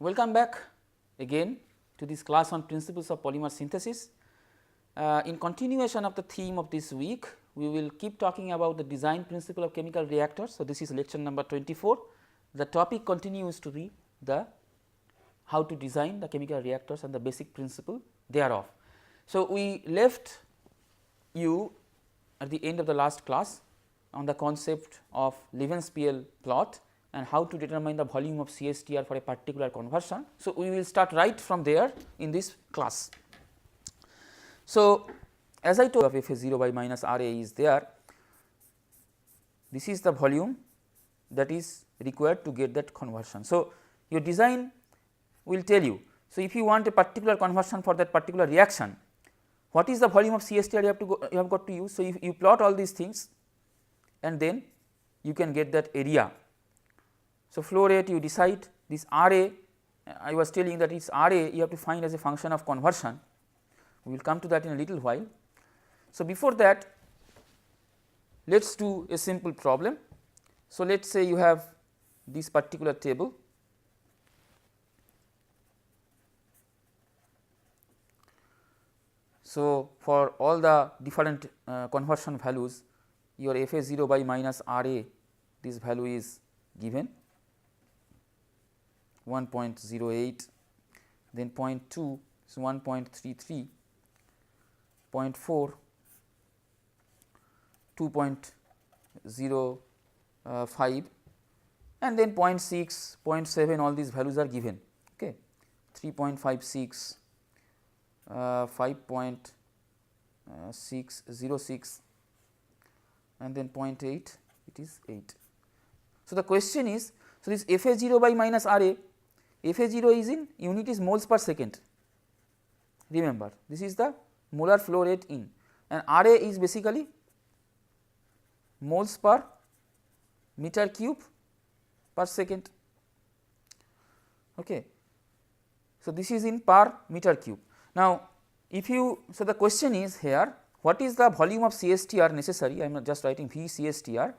Welcome back again to this class on principles of polymer synthesis. In continuation of the theme of this week, we will keep talking about the design principle of chemical reactors. So, this is lecture number 24. The topic continues to be the how to design the chemical reactors and the basic principle thereof. So, we left you at the end of the last class on the concept of Levenspiel plot and how to determine the volume of CSTR for a particular conversion. So, we will start right from there in this class. So, as I told you, F A 0 by minus R A is there, this is the volume that is required to get that conversion. So, your design will tell you. So, if you want a particular conversion for that particular reaction, what is the volume of CSTR you have got to use. So, if you plot all these things and then you can get that area. So, flow rate you decide, this R A, I was telling that it is R A you have to find as a function of conversion, we will come to that in a little while. So, before that let us do a simple problem. So, let us say you have this particular table. So, for all the different conversion values, your F A 0 by minus R A, this value is given 1.08, then 0.2 is 1.33, 0.4 2.05 and then 0.6, 0.7 all these values are given, okay. 3.56, 5.606 and then 0.8 it is 8. So, the question is, so this F A 0 by minus R A, F A 0 is in unit is moles per second, remember this is the molar flow rate in, and R A is basically moles per meter cube per second. Okay. So, this is in per meter cube. Now, if you, so the question is here, what is the volume of CSTR necessary, I am just writing V CSTR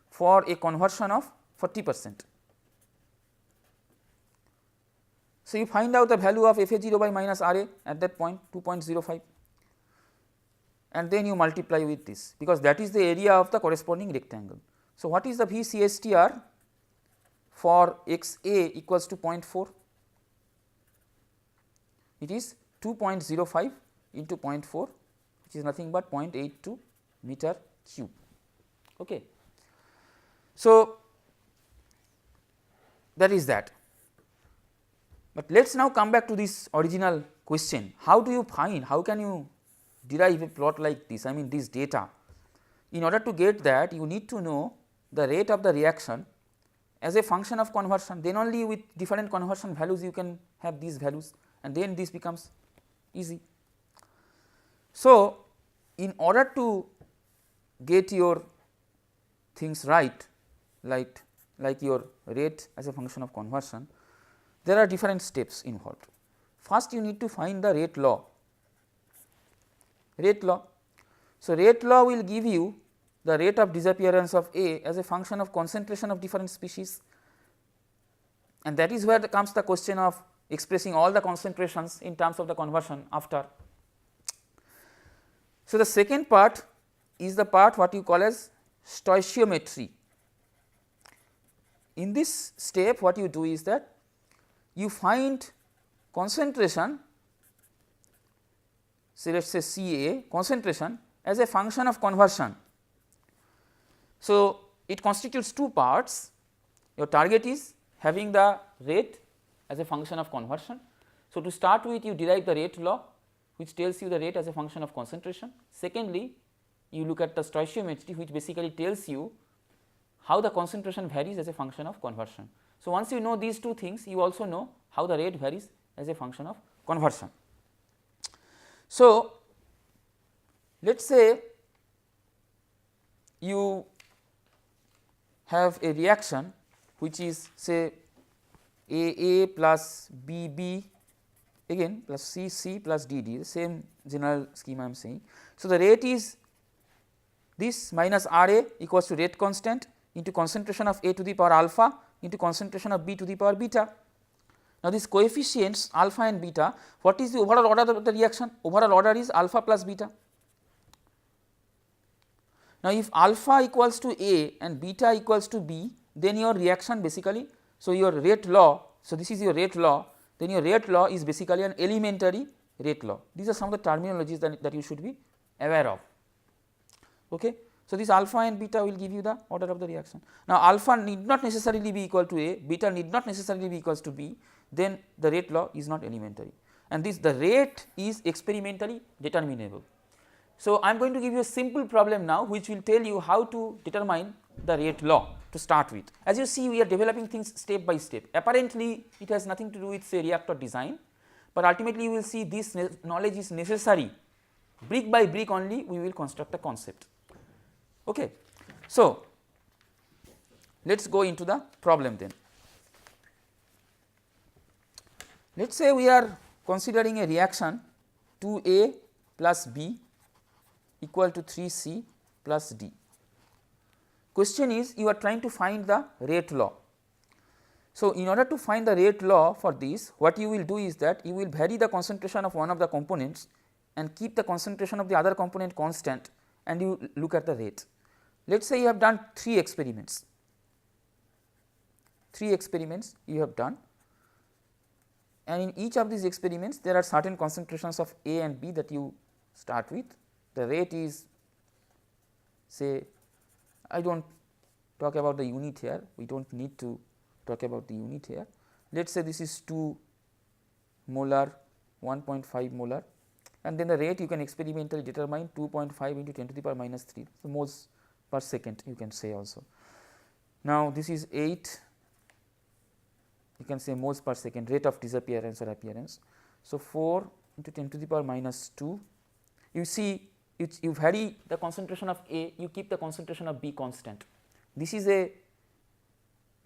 for a conversion of 40%. So, you find out the value of F A 0 by minus R A at that point 2.05 and then you multiply with this, because that is the area of the corresponding rectangle. So, what is the V CSTR for x A equals to 0.4? It is 2.05 into 0.4, which is nothing but 0.82 meter cube. Okay. So, that is that. But let us now come back to this original question, how do you find, how can you derive a plot like this, I mean this data. In order to get that, you need to know the rate of the reaction as a function of conversion, then only with different conversion values you can have these values and then this becomes easy. So, in order to get your things right, like your rate as a function of conversion, there are different steps involved. First, you need to find the rate law. Rate law. So, rate law will give you the rate of disappearance of A as a function of concentration of different species, and that is where comes the question of expressing all the concentrations in terms of the conversion after. So, the second part is the part what you call as stoichiometry. In this step what you do is that you find concentration, say let us say C A concentration as a function of conversion. So, it constitutes two parts, your target is having the rate as a function of conversion. So, to start with you derive the rate law which tells you the rate as a function of concentration. Secondly, you look at the stoichiometry which basically tells you how the concentration varies as a function of conversion. So, once you know these two things, you also know how the rate varies as a function of conversion. So, let us say you have a reaction which is say A plus B again plus C plus D, the same general scheme I am saying. So, the rate is this minus R A equals to rate constant into concentration of A to the power alpha into concentration of B to the power beta. Now, these coefficients alpha and beta, what is the overall order of the reaction? Overall order is alpha plus beta. Now, if alpha equals to A and beta equals to B, then your reaction basically, so your rate law, so this is your rate law, then your rate law is basically an elementary rate law. These are some of the terminologies that you should be aware of. Okay. So, this alpha and beta will give you the order of the reaction. Now, alpha need not necessarily be equal to A, beta need not necessarily be equals to B, then the rate law is not elementary, and this the rate is experimentally determinable. So, I am going to give you a simple problem now, which will tell you how to determine the rate law to start with. As you see, we are developing things step by step. Apparently, it has nothing to do with say reactor design, but ultimately you will see this knowledge is necessary. Brick by brick only we will construct a concept. Okay. So, let us go into the problem then. Let us say we are considering a reaction 2A plus B equal to 3C plus D. Question is, you are trying to find the rate law. So, in order to find the rate law for this, what you will do is that you will vary the concentration of one of the components and keep the concentration of the other component constant, and you look at the rate. Let us say you have done 3 experiments, you have done, and in each of these experiments there are certain concentrations of A and B that you start with. The rate is, say, I do not talk about the unit here, we do not need to talk about the unit here. Let us say this is 2 molar, 1.5 molar, and then the rate you can experimentally determine 2.5 into 10 to the power minus 3, so moles per second you can say also. Now, this is 8, you can say moles per second, rate of disappearance or appearance. So, 4 into 10 to the power minus 2, you see you vary the concentration of A, you keep the concentration of B constant. This is a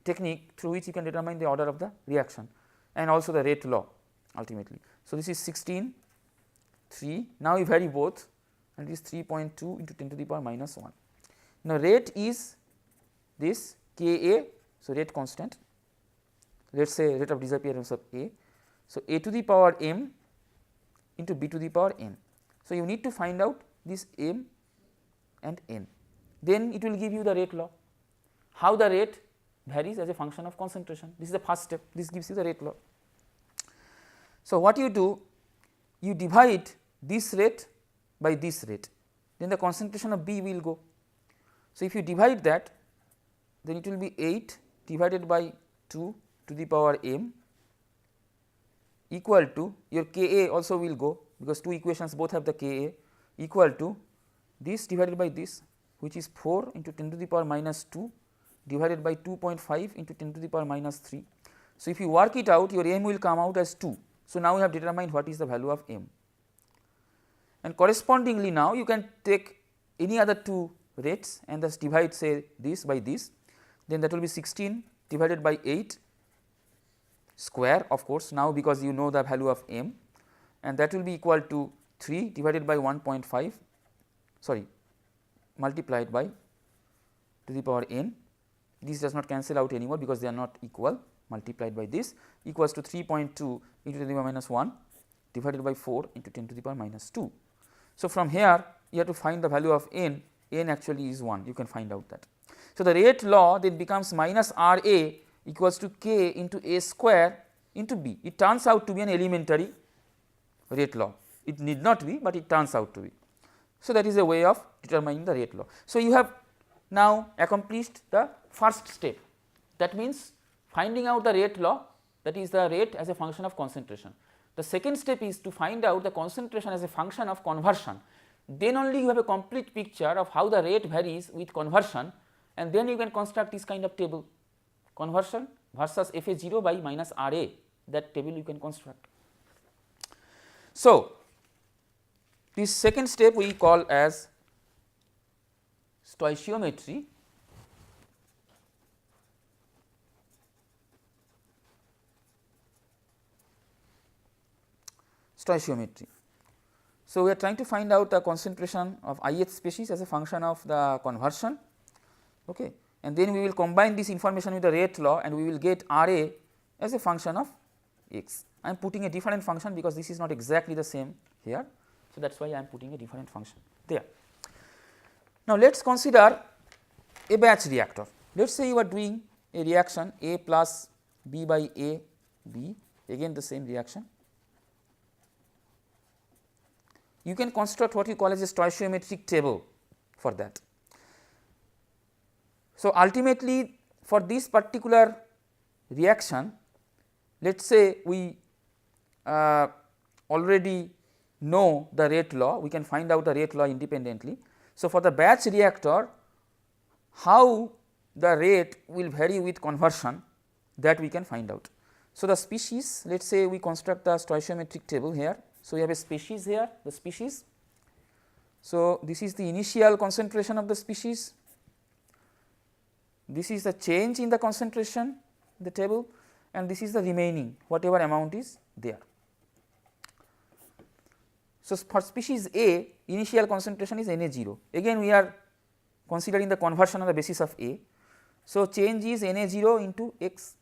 technique through which you can determine the order of the reaction and also the rate law ultimately. So, this is 16, 3, now you vary both, and it is 3.2 into 10 to the power minus 1. Now, rate is this Ka, so rate constant, let us say rate of disappearance of A. So, A to the power m into B to the power n. So, you need to find out this m and n, then it will give you the rate law, how the rate varies as a function of concentration. This is the first step, this gives you the rate law. So, what you do, you divide this rate by this rate, then the concentration of B will go. So, if you divide that, then it will be 8 divided by 2 to the power m equal to your Ka also will go, because two equations both have the Ka, equal to this divided by this, which is 4 into 10 to the power minus 2 divided by 2.5 into 10 to the power minus 3. So, if you work it out, your m will come out as 2. So, now you have determined what is the value of m, and correspondingly now you can take any other two rates and thus divide say this by this, then that will be 16 divided by 8 square, of course, now because you know the value of m, and that will be equal to 3 divided by 1.5, sorry, multiplied by to the power n. This does not cancel out anymore because they are not equal, multiplied by this equals to 3.2 into 10 to the power minus 1 divided by 4 into 10 to the power minus 2. So, from here you have to find the value of n, n actually is 1, you can find out that. So, the rate law then becomes minus R A equals to K into A square into B. It turns out to be an elementary rate law, it need not be, but it turns out to be. So, that is a way of determining the rate law. So, you have now accomplished the first step, that means finding out the rate law, that is the rate as a function of concentration. The second step is to find out the concentration as a function of conversion, then only you have a complete picture of how the rate varies with conversion, and then you can construct this kind of table, conversion versus Fa0 by minus Ra, that table you can construct. So, this second step we call as stoichiometry. Stoichiometry. So, we are trying to find out the concentration of ith species as a function of the conversion, okay, and then we will combine this information with the rate law and we will get Ra as a function of x. I am putting a different function because this is not exactly the same here. So, that is why I am putting a different function there. Now, let us consider a batch reactor. Let us say you are doing a reaction A plus B by A B, again the same reaction. You can construct what you call as a stoichiometric table for that. So, ultimately for this particular reaction, let us say we already know the rate law, we can find out the rate law independently. So, for the batch reactor, how the rate will vary with conversion, that we can find out. So, the species, let us say we construct the stoichiometric table here. So, we have a species here, the species. So, this is the initial concentration of the species, this is the change in the concentration in the table, and this is the remaining whatever amount is there. So, for species A, initial concentration is Na0, again we are considering the conversion on the basis of A. So, change is Na0 into x.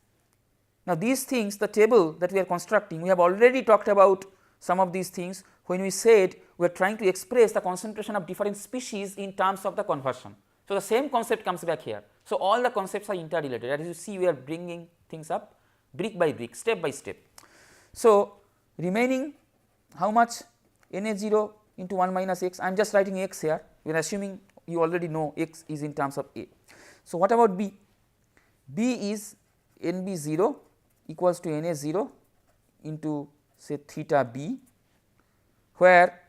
Now, these things, the table that we are constructing, we have already talked about some of these things when we said we are trying to express the concentration of different species in terms of the conversion. So, the same concept comes back here. So, all the concepts are interrelated, as you see we are bringing things up brick by brick, step by step. So, remaining how much? Na0 into 1 minus x, I am just writing x here, we are assuming you already know x is in terms of A. So, what about B? B is Nb0 equals to Na0 into say theta b, where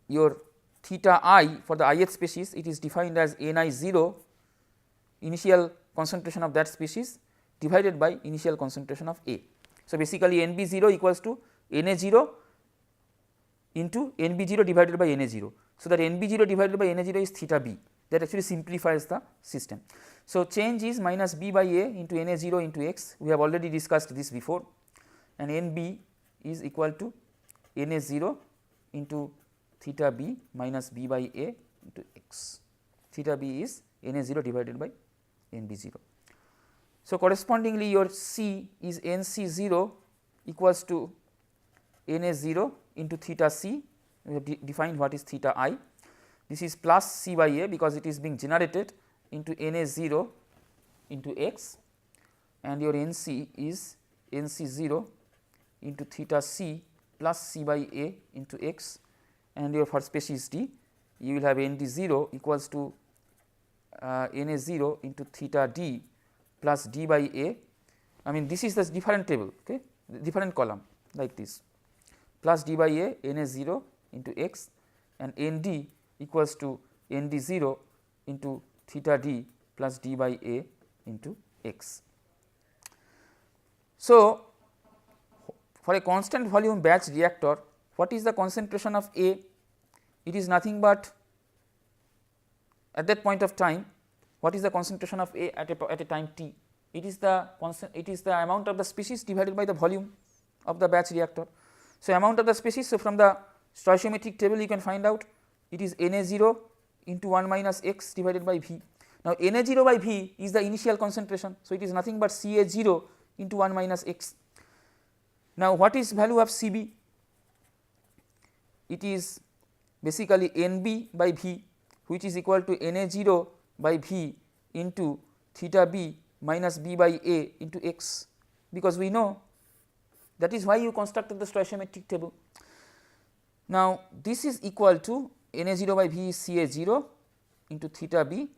your theta I for the ith species, it is defined as Ni0 initial concentration of that species divided by initial concentration of A. So, basically Nb0 equals to Na0 into Nb0 divided by Na0. So, that Nb0 divided by Na0 is theta b, that actually simplifies the system. So, change is minus b by A into Na0 into x, we have already discussed this before, and Nb is equal to Na0 into theta b minus b by A into x. Theta b is Na0 divided by Nb0. So, correspondingly your C is Nc0 equals to Na0 into theta c, we have defined what is theta I. This is plus C by A because it is being generated into Na0 into x, and your Nc is Nc0 into theta c plus C by A into x, and your for species D you will have Nd0 equals to Na0 into theta d plus d by A. I mean this is the different table, okay, different column like this, plus d by A Na0 into x, and Nd equals to Nd0 into theta d plus d by A into x. So, for a constant volume batch reactor, what is the concentration of A? It is nothing but at that point of time, what is the concentration of A at a time t? It is the amount of the species divided by the volume of the batch reactor. So, amount of the species, so from the stoichiometric table you can find out it is Na0 into 1 minus x divided by V. Now, Na0 by V is the initial concentration. So, it is nothing but Ca0 into 1 minus x. Now, what is value of Cb? It is basically Nb by V, which is equal to Na0 by V into theta b minus b by A into x, because we know that is why you constructed the stoichiometric table. Now, this is equal to Na0 by V is Ca0 into theta b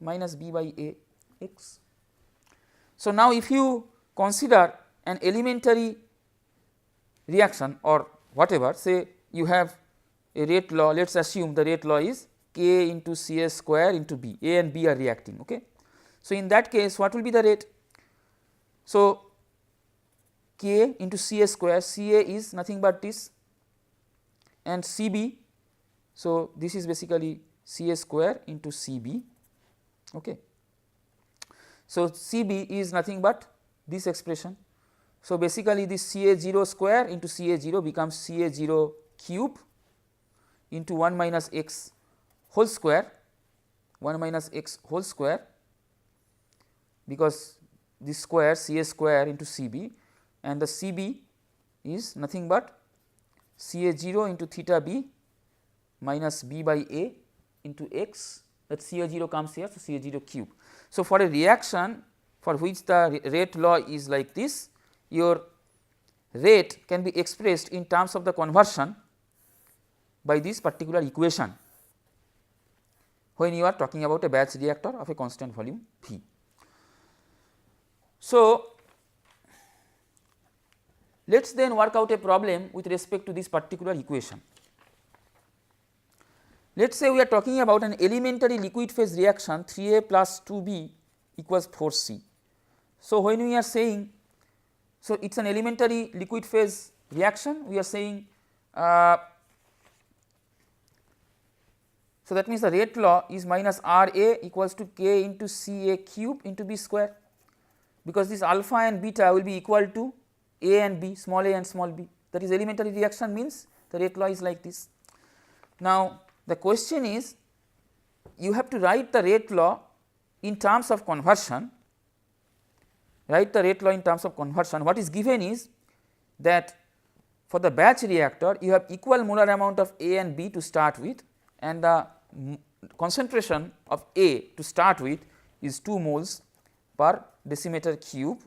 minus b by A x. So, now if you consider an elementary reaction or whatever, say you have a rate law, let us assume the rate law is K into Ca square into B, A and B are reacting. Okay. So, in that case what will be the rate? So, K into Ca square, Ca is nothing but this, and Cb, so this is basically Ca square into Cb. Okay. So, Cb is nothing but this expression. So, basically this Ca0 square into Ca0 becomes Ca0 cube into 1 minus x whole square, 1 minus x whole square, because this square Ca square into Cb and the Cb is nothing but Ca0 into theta b minus b by a into x, that Ca0 comes here, so Ca0 cube. So, for a reaction for which the rate law is like this, your rate can be expressed in terms of the conversion by this particular equation when you are talking about a batch reactor of a constant volume V. So, let us then work out a problem with respect to this particular equation. Let us say we are talking about an elementary liquid phase reaction 3A plus 2B equals 4C. So, when we are saying, so it is an elementary liquid phase reaction, we are saying, so that means the rate law is minus R A equals to K into C A cube into B square, because this alpha and beta will be equal to A and B, small a and small b, that is elementary reaction means the rate law is like this. Now, the question is, you have to write the rate law in terms of conversion, write the rate law in terms of conversion. What is given is that for the batch reactor you have equal molar amount of A and B to start with, and the concentration of A to start with is 2 moles per decimeter cube,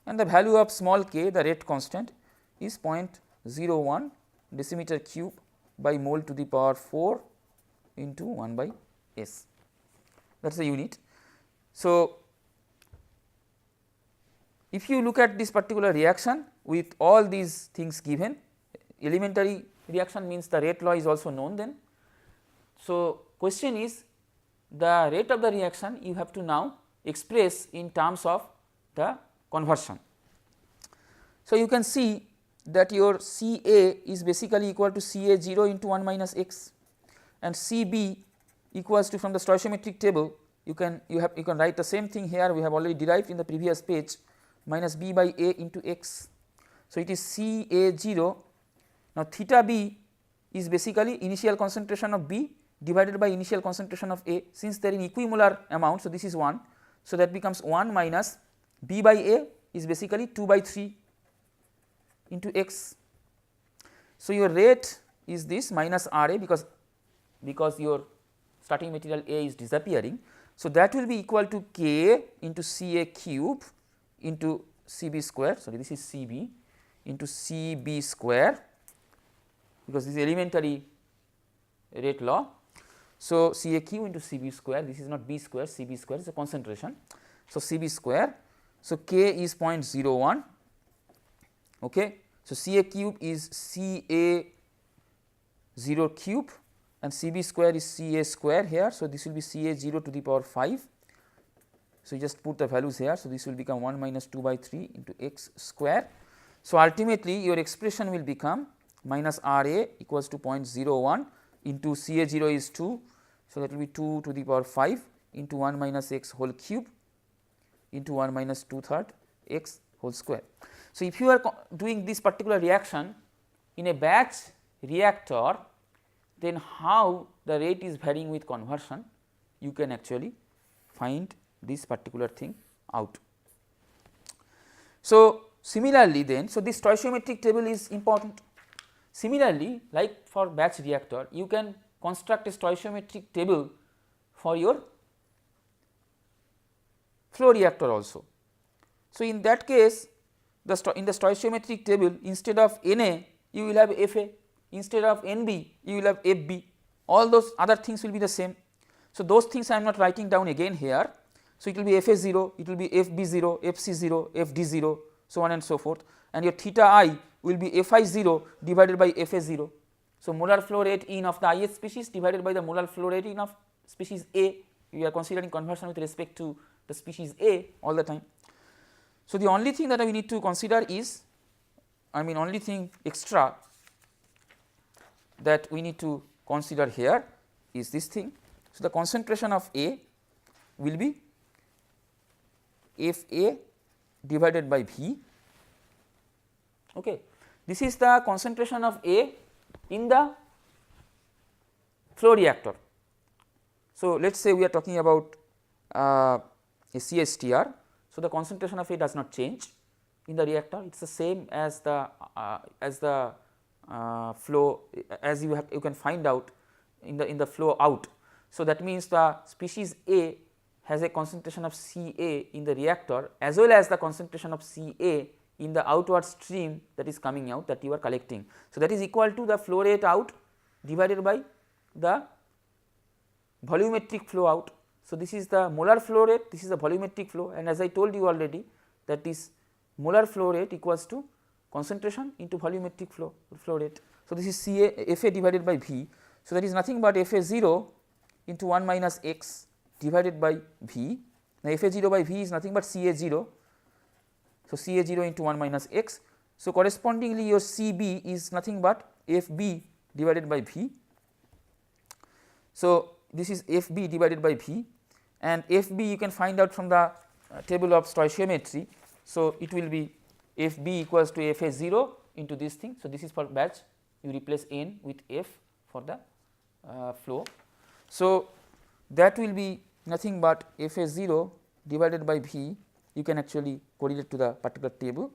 and the value of small k, the rate constant, is 0.01 decimeter cube by mole to the power 4 into 1 by S, that is the unit. So, if you look at this particular reaction with all these things given, elementary reaction means the rate law is also known then. So, question is, the rate of the reaction you have to now express in terms of the conversion. So, you can see that your C A is basically equal to C A 0 into 1 minus x, and C B equals to, from the stoichiometric table you can write the same thing here, we have already derived in the previous page, minus b by a into x. So, it is C A 0. Now, theta b is basically initial concentration of B divided by initial concentration of A, since they are in equimolar amount. So, this is 1. So, that becomes 1 minus b by a is basically 2 by 3 into x. So, your rate is this minus R A, because your starting material A is disappearing. So, that will be equal to K into C A cube into C B square, sorry, this is C B into C B square, because this is elementary rate law. So, C A cube into C B square, this is not B square, C B square is a concentration. So, C B square, so K is 0.01. Okay. So, C A cube is C A 0 cube and C B square is C A square here. So, this will be C A 0 to the power 5. So, you just put the values here. So, this will become 1 minus 2 by 3 into x square. So, ultimately your expression will become minus R A equals to 0.01 into C A 0 is 2. So, that will be 2 to the power 5 into 1 minus x whole cube into 1 minus 2/3 x whole square. So, if you are doing this particular reaction in a batch reactor, then how the rate is varying with conversion, you can actually find this particular thing out. So, similarly then, so this stoichiometric table is important. Similarly, like for batch reactor, you can construct a stoichiometric table for your flow reactor also. So, in that case, in the stoichiometric table, instead of Na you will have Fa, instead of Nb you will have Fb, all those other things will be the same. So, those things I am not writing down again here. So, it will be Fa 0, it will be Fb 0, Fc 0, Fd 0, so on and so forth, and your theta I will be Fi 0 divided by Fa 0. So, molar flow rate in of the ith species divided by the molar flow rate in of species A. We are considering conversion with respect to the species A all the time. So, the only thing that we need to consider is, only thing extra that we need to consider here is this thing. So, the concentration of A will be Fa divided by V. Okay. This is the concentration of A in the flow reactor. So, let us say we are talking about a CSTR. So, the concentration of A does not change, in the reactor, it is the same as the flow as you can find out in the flow out. So, that means the species A has a concentration of Ca in the reactor as well as the concentration of Ca in the outward stream that is coming out that you are collecting. So, that is equal to the flow rate out divided by the volumetric flow out. So, this is the molar flow rate, this is the volumetric flow, and as I told you already that this molar flow rate equals to concentration into volumetric flow rate. So, this is Ca Fa divided by V. So, that is nothing but Fa 0 into 1 minus x divided by V. Now, Fa 0 by V is nothing but Ca 0. So, Ca 0 into 1 minus x. So, correspondingly your Cb is nothing but Fb divided by V. So, this is Fb divided by V, and Fb you can find out from the table of stoichiometry. So, it will be Fb equals to Fa 0 into this thing. So, this is for batch, you replace n with F for the flow. So, that will be nothing but Fa 0 divided by V, you can actually correlate to the particular table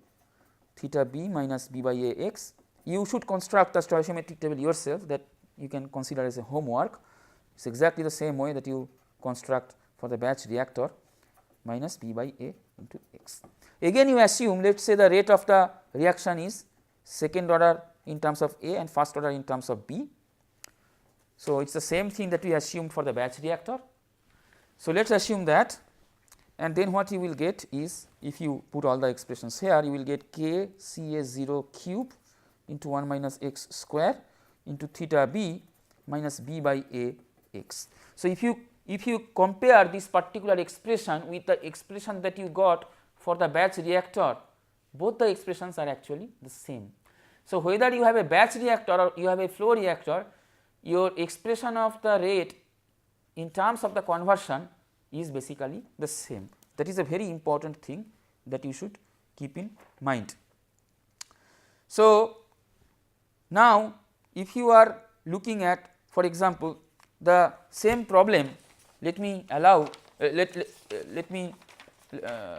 theta b minus b by a x. You should construct the stoichiometric table yourself, that you can consider as a homework. It is exactly the same way that you construct for the batch reactor minus b by a into x. Again you assume, let us say the rate of the reaction is second order in terms of A and first order in terms of B. So, it is the same thing that we assumed for the batch reactor. So, let us assume that, and then what you will get is, if you put all the expressions here, you will get k Ca 0 cube into 1 minus x square into theta b minus b by a x. So, if you compare this particular expression with the expression that you got for the batch reactor, both the expressions are actually the same. So, whether you have a batch reactor or you have a flow reactor, your expression of the rate in terms of the conversion is basically the same. That is a very important thing that you should keep in mind. So, now if you are looking at, for example, the same problem, let me allow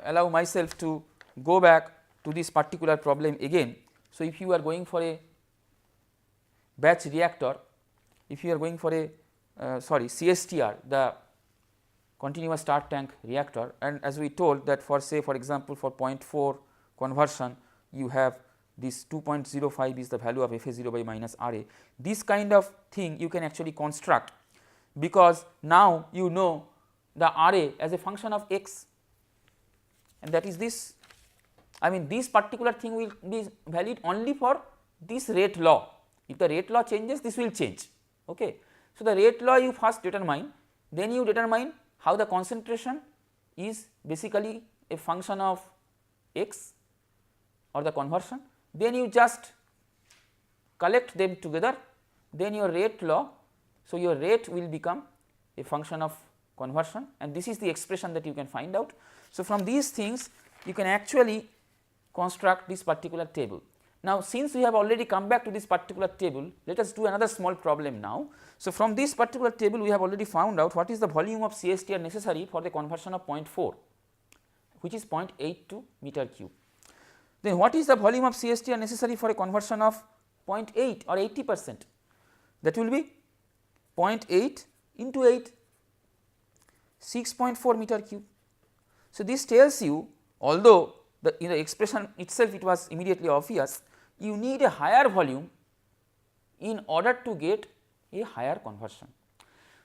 allow myself to go back to this particular problem again. So, if you are going for a batch reactor, if you are going for a CSTR, the continuous start tank reactor, and as we told that for, say for example, for 0.4 conversion you have this 2.05 is the value of Fa 0 by minus Ra. This kind of thing you can actually construct, because now you know the Ra as a function of x, and that is this. I mean, this particular thing will be valid only for this rate law. If the rate law changes, this will change. Okay. So, the rate law you first determine, then you determine how the concentration is basically a function of x or the conversion, then you just collect them together, then your rate law. So, your rate will become a function of conversion, and this is the expression that you can find out. So, from these things you can actually construct this particular table. Now, since we have already come back to this particular table, let us do another small problem now. So, from this particular table we have already found out what is the volume of CSTR necessary for the conversion of 0.4, which is 0.82 meter cube. Then what is the volume of CSTR necessary for a conversion of 0.8 or 80%? That will be 0.8 into 8, 6.4 meter cube. So, this tells you, although in the expression itself it was immediately obvious, you need a higher volume in order to get a higher conversion.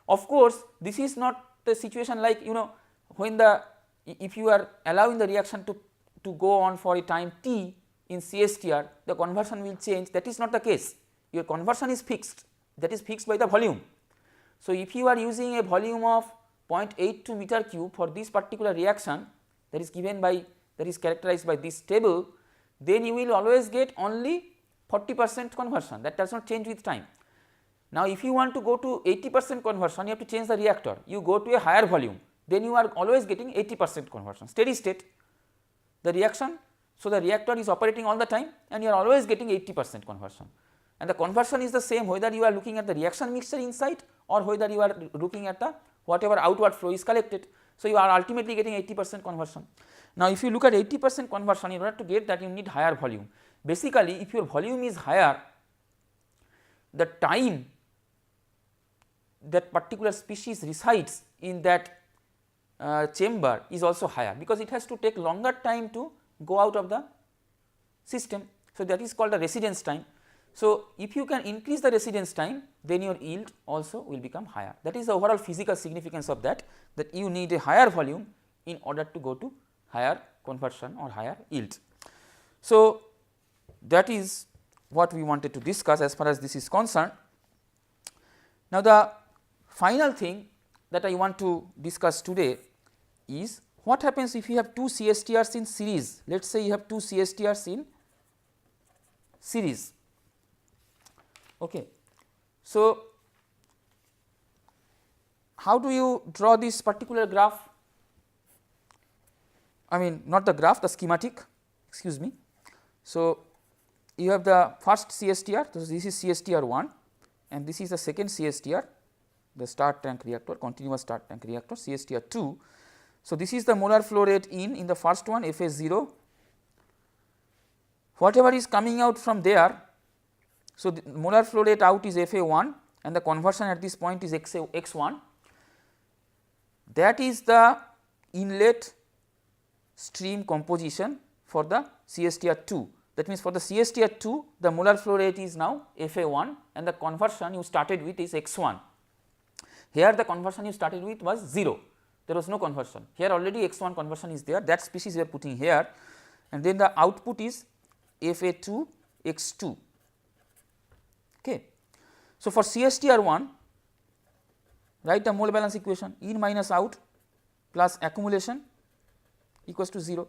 Of course, this is not the situation like, you know, when the, if you are allowing the reaction to go on for a time t in CSTR, the conversion will change. That is not the case. Your conversion is fixed, that is fixed by the volume. So, if you are using a volume of 0.82 meter cube for this particular reaction that is given by, that is characterized by this table, then you will always get only 40% conversion, that does not change with time. Now, if you want to go to 80% conversion, you have to change the reactor, you go to a higher volume, then you are always getting 80% conversion, steady state the reaction. So, the reactor is operating all the time and you are always getting 80% conversion, and the conversion is the same whether you are looking at the reaction mixture inside or whether you are looking at the whatever outward flow is collected. So, you are ultimately getting 80% conversion. Now, if you look at 80% conversion, in order to get that you need higher volume. Basically, if your volume is higher, the time that particular species resides in that chamber is also higher, because it has to take longer time to go out of the system. So, that is called the residence time. So, if you can increase the residence time, then your yield also will become higher. That is the overall physical significance of that you need a higher volume in order to go to higher conversion or higher yield. So, that is what we wanted to discuss as far as this is concerned. Now, the final thing that I want to discuss today is what happens if you have two CSTRs in series. Let us say you have two CSTRs in series. Okay. So, how do you draw this particular graph? I mean not the graph, the schematic, excuse me. So, you have the first CSTR, so this is CSTR 1 and this is the second CSTR, the start tank reactor, continuous start tank reactor, CSTR 2. So, this is the molar flow rate in the first one FA0, whatever is coming out from there. So, the molar flow rate out is FA1 and the conversion at this point is X1, that is the inlet stream composition for the CSTR 2. That means, for the CSTR 2 the molar flow rate is now FA1 and the conversion you started with is X1. Here the conversion you started with was 0, there was no conversion. Here already X1 conversion is there, that species we are putting here, and then the output is FA2 X2. Okay. So, for CSTR 1 write the mole balance equation, in minus out plus accumulation equals to 0.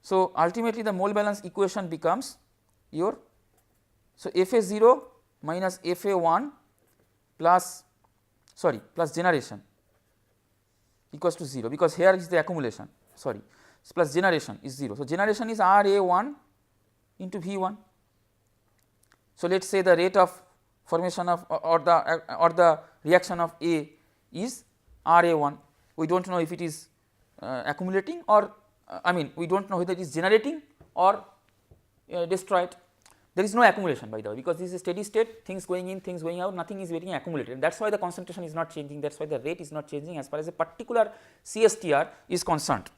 So, ultimately the mole balance equation becomes your, so FA0 minus FA1 plus generation equals to 0, because here is the accumulation, plus generation is 0. So, generation is RA1 into V1. So, let us say the rate of formation of or the reaction of A is RA1. We do not know if it is accumulating or I mean we do not know whether it is generating or destroyed. There is no accumulation, by the way, because this is a steady state, things going in, things going out, nothing is getting accumulated. That is why the concentration is not changing, that is why the rate is not changing as far as a particular CSTR is concerned.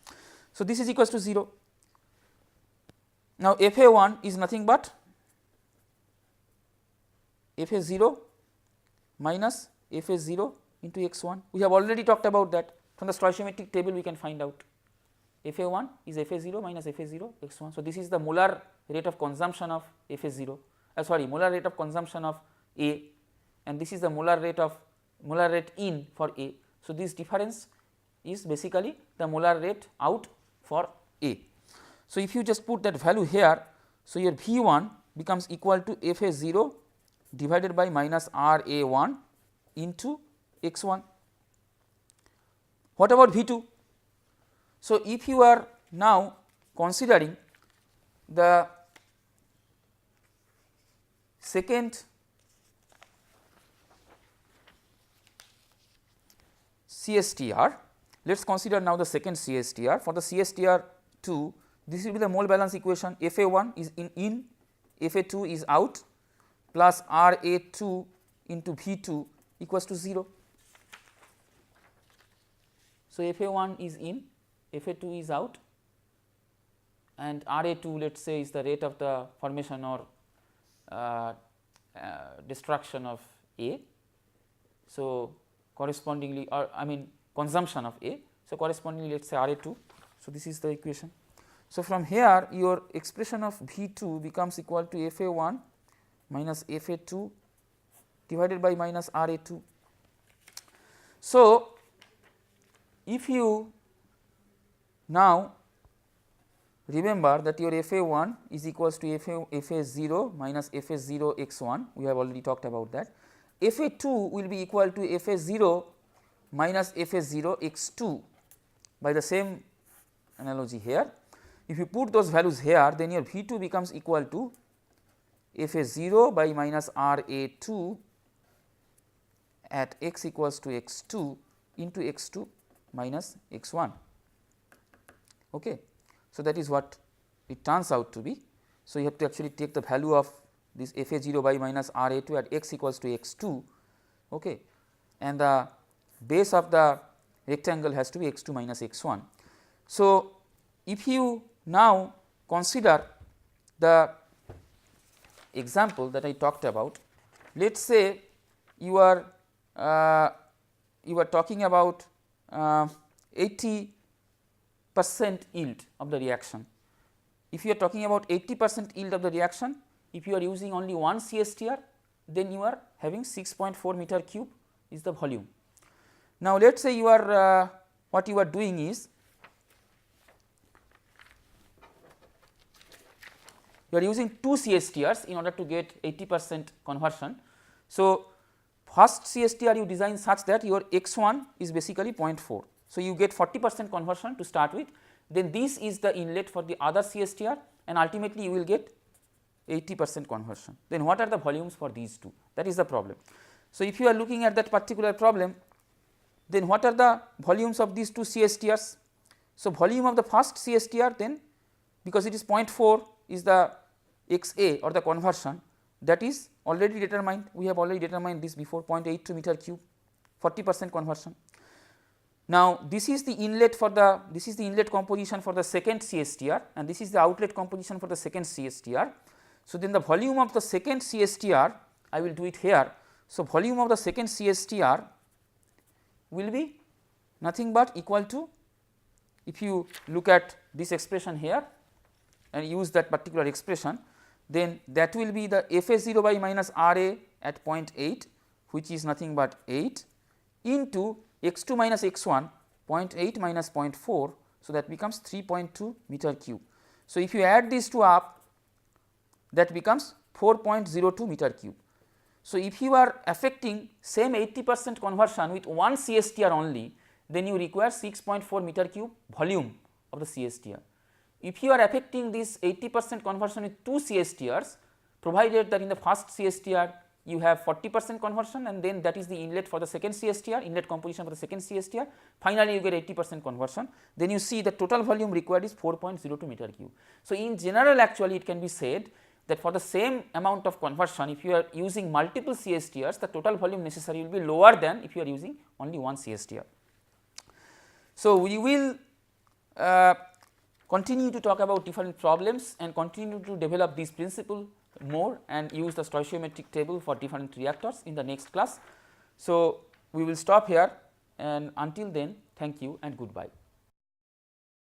So, this is equals to 0. Now, FA1 is nothing but FA0 minus FA0 into X1. We have already talked about that, from the stoichiometric table we can find out. FA1 is FA0 minus FA0 X1. So, this is the molar rate of consumption of FA0, molar rate of consumption of A, and this is the molar rate in for A. So, this difference is basically the molar rate out for A. So, if you just put that value here, so your V1 becomes equal to FA0 divided by minus RA1 into X1. What about V2? So, if you are now considering the second CSTR, let us consider now the second CSTR. For the CSTR 2, this will be the mole balance equation, FA1 is in, FA2 is out, plus RA2 into V2 equals to 0. So, FA1 is in, FA2 is out, and RA2 let us say is the rate of the formation or destruction of A. So, correspondingly or I mean consumption of A. So, correspondingly let us say RA2. So, this is the equation. So, from here your expression of V2 becomes equal to FA1 minus FA2 divided by minus RA2. So, if you now remember that your FA1 is equals to FA0 minus FA0 X1, we have already talked about that. FA2 will be equal to FA0 minus FA0 X2 by the same analogy here. If you put those values here, then your V2 becomes equal to FA0 by minus RA2 at x equals to x2 into x2 minus x1. Okay. So, that is what it turns out to be. So, you have to actually take the value of this f a 0 by minus r a 2 at x equals to x 2, okay, and the base of the rectangle has to be x 2 minus x 1. So, if you now consider the example that I talked about, let us say you are talking about 80% yield of the reaction. If you are talking about 80% yield of the reaction, if you are using only one CSTR, then you are having 6.4 meter cube is the volume. Now, let us say you are what you are doing is you are using 2 CSTRs in order to get 80% conversion. So, first CSTR you design such that your x 1 is basically 0.4. So, you get 40% conversion to start with, then this is the inlet for the other CSTR and ultimately you will get 80% conversion. Then what are the volumes for these two? That is the problem. So, if you are looking at that particular problem, then what are the volumes of these two CSTRs? So, volume of the first CSTR, then because it is 0.4 is the x a or the conversion, that is already determined. We have already determined this before, 0.82 meter cube, 40% conversion. Now, this is the inlet for the inlet composition for the second CSTR and this is the outlet composition for the second CSTR. So, then the volume of the second CSTR, I will do it here. So, volume of the second CSTR will be nothing but equal to, if you look at this expression here and use that particular expression, then that will be the f a 0 by minus r a at 0.8, which is nothing but 8 into x 2 minus x 1 0.8 minus 0.4. So, that becomes 3.2 meter cube. So, if you add these two up, that becomes 4.02 meter cube. So, if you are affecting same 80% conversion with one CSTR only, then you require 6.4 meter cube volume of the CSTR. If you are affecting this 80% conversion with two CSTRs, provided that in the first CSTR you have 40% conversion and then that is the inlet for the second CSTR, inlet composition for the second CSTR, finally you get 80% conversion, then you see the total volume required is 4.02 meter cube. So, in general actually it can be said that for the same amount of conversion, if you are using multiple CSTRs, the total volume necessary will be lower than if you are using only one CSTR. So, we will continue to talk about different problems and continue to develop this principle more and use the stoichiometric table for different reactors in the next class. So, we will stop here and until then, thank you and goodbye.